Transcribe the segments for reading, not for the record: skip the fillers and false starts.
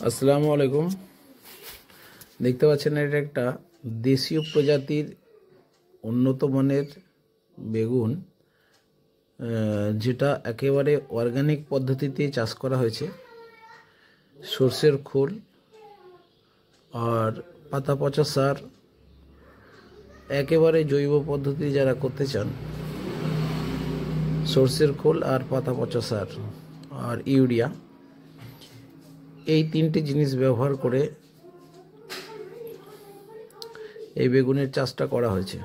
আসসালামু আলাইকুম। দেখতে পাচ্ছেন এটা একটা দেশীয় প্রজাতির উন্নত মানের বেগুন, যেটা একেবারে অর্গানিক পদ্ধতিতে চাষ করা হয়েছে। সর্ষের খোল আর পাতা পচা সার, একেবারে জৈব পদ্ধতি যারা করতে চান, সর্ষের খোল আর পাতা পচা সার আর ইউরিয়া, এই তিনটি জিনিস ব্যবহার করে এই বেগুনের চাষটা করা হয়েছে।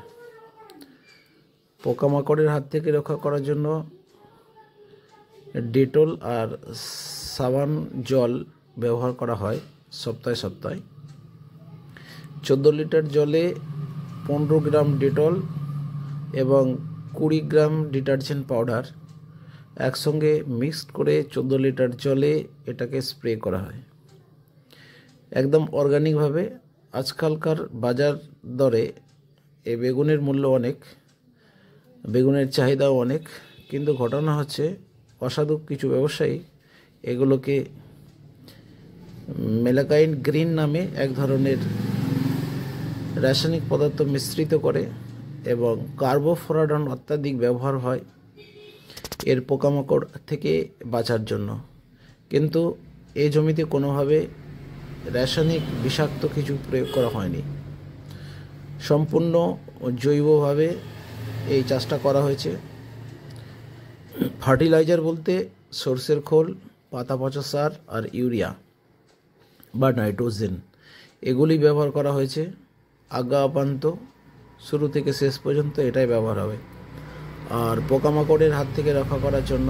পোকামাকড়ের হাত থেকে রক্ষা করার জন্য ডেটল আর সাবান জল ব্যবহার করা হয় সপ্তাহে সপ্তাহে। 14 লিটার জলে 15 গ্রাম ডেটল এবং 20 গ্রাম ডিটারজেন্ট পাউডার একসঙ্গে মিক্সড করে 14 লিটার জলে এটাকে স্প্রে করা হয় একদম অর্গানিকভাবে। আজকালকার বাজার দরে এই বেগুনের মূল্য অনেক, বেগুনের চাহিদাও অনেক, কিন্তু ঘটনা হচ্ছে অসাধু কিছু ব্যবসায়ী এগুলোকে মেলাকাইন গ্রিন নামে এক ধরনের রাসায়নিক পদার্থ মিশ্রিত করে এবং কার্বোফ্লোরাডন অত্যাধিক ব্যবহার হয় এর পোকামাকড় থেকে বাঁচার জন্য। কিন্তু এই জমিতে কোনোভাবে রাসায়নিক বিষাক্ত কিছু প্রয়োগ করা হয়নি, সম্পূর্ণ জৈবভাবে এই চাষটা করা হয়েছে। ফার্টিলাইজার বলতে সর্ষের খোল, পাতা পচা সার আর ইউরিয়া বা নাইট্রোজেন, এগুলি ব্যবহার করা হয়েছে। আগা আপান্ত শুরু থেকে শেষ পর্যন্ত এটাই ব্যবহার হবে। আর পোকামাকড়ের হাত থেকে রক্ষা করার জন্য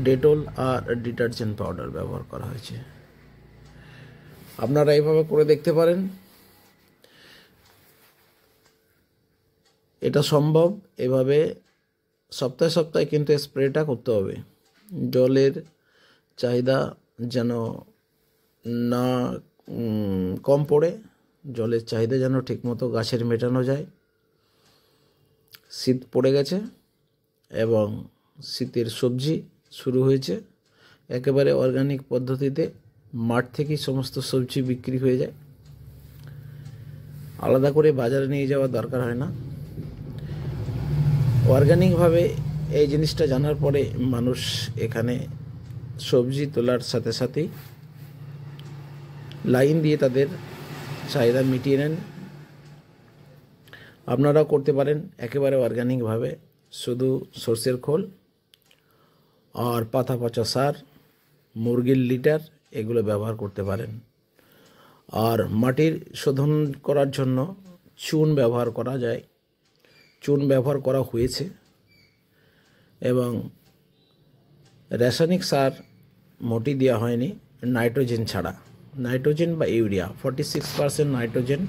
ডেটল আর ডিটারজেন্ট পাউডার ব্যবহার করা হয়েছে। আপনারা এইভাবে করে দেখতে পারেন, এটা সম্ভব। এভাবে সপ্তাহে সপ্তাহে কিন্তু স্প্রেটা করতে হবে। জলের চাহিদা যেন না কম পড়ে, জলের চাহিদা যেন ঠিকমতো গাছের মেটানো যায়। শীত পড়ে গেছে এবং শীতের সবজি শুরু হয়েছে। একেবারে অর্গানিক পদ্ধতিতে মাঠ থেকেই সমস্ত সবজি বিক্রি হয়ে যায়, আলাদা করে বাজারে নিয়ে যাওয়ার দরকার হয় না। অর্গানিকভাবে এই জিনিসটা জানার পরে মানুষ এখানে সবজি তোলার সাথে সাথেই লাইন দিয়ে তাদের চাহিদা মিটিয়ে নেন। আপনারাও করতে পারেন একেবারে অর্গানিকভাবে। শুধু সর্ষের খোল আর পাতা পচা সার, মুরগির লিটার, এগুলো ব্যবহার করতে পারেন। আর মাটির শোধন করার জন্য চুন ব্যবহার করা যায়, চুন ব্যবহার করা হয়েছে। এবং রাসায়নিক সার মোটেই দেওয়া হয়নি, নাইট্রোজেন ছাড়া। নাইট্রোজেন বা ইউরিয়া 46% নাইট্রোজেন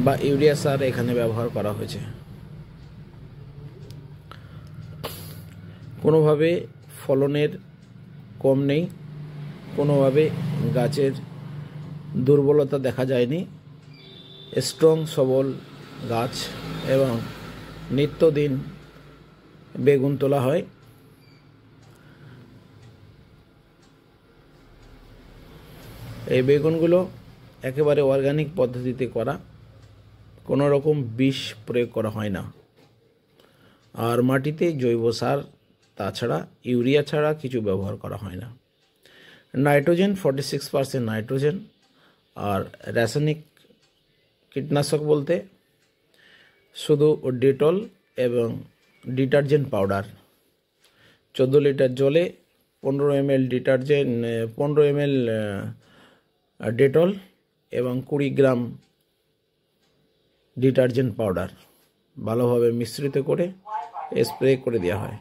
বা ইউরিয়া সার এখানে ব্যবহার করা হয়েছে। কোনোভাবে ফলনের কম নেই, কোনোভাবে গাছের দুর্বলতা দেখা যায়নি। স্ট্রং সবল গাছ এবং নিত্যদিন বেগুন তোলা হয়। এই বেগুনগুলো একেবারে অর্গানিক পদ্ধতিতে করা, কোনো রকম বিষ প্রয়োগ করা হয় না। আর মাটিতে জৈব সার, তাছাড়া ইউরিয়া ছাড়া কিছু ব্যবহার করা হয় না। Nitrogen 46% nitrogen. আর রাসায়নিক কীটনাশক বলতে শুধু ডেটল এবং ডিটারজেন্ট পাউডার। 14 লিটার জলে 15 ml ডিটারজেন্ট, 15 ml ডেটল এবং 20 গ্রাম ডিটারজেন্ট পাউডার ভালোভাবে মিশ্রিত করে স্প্রে করে দেওয়া হয়।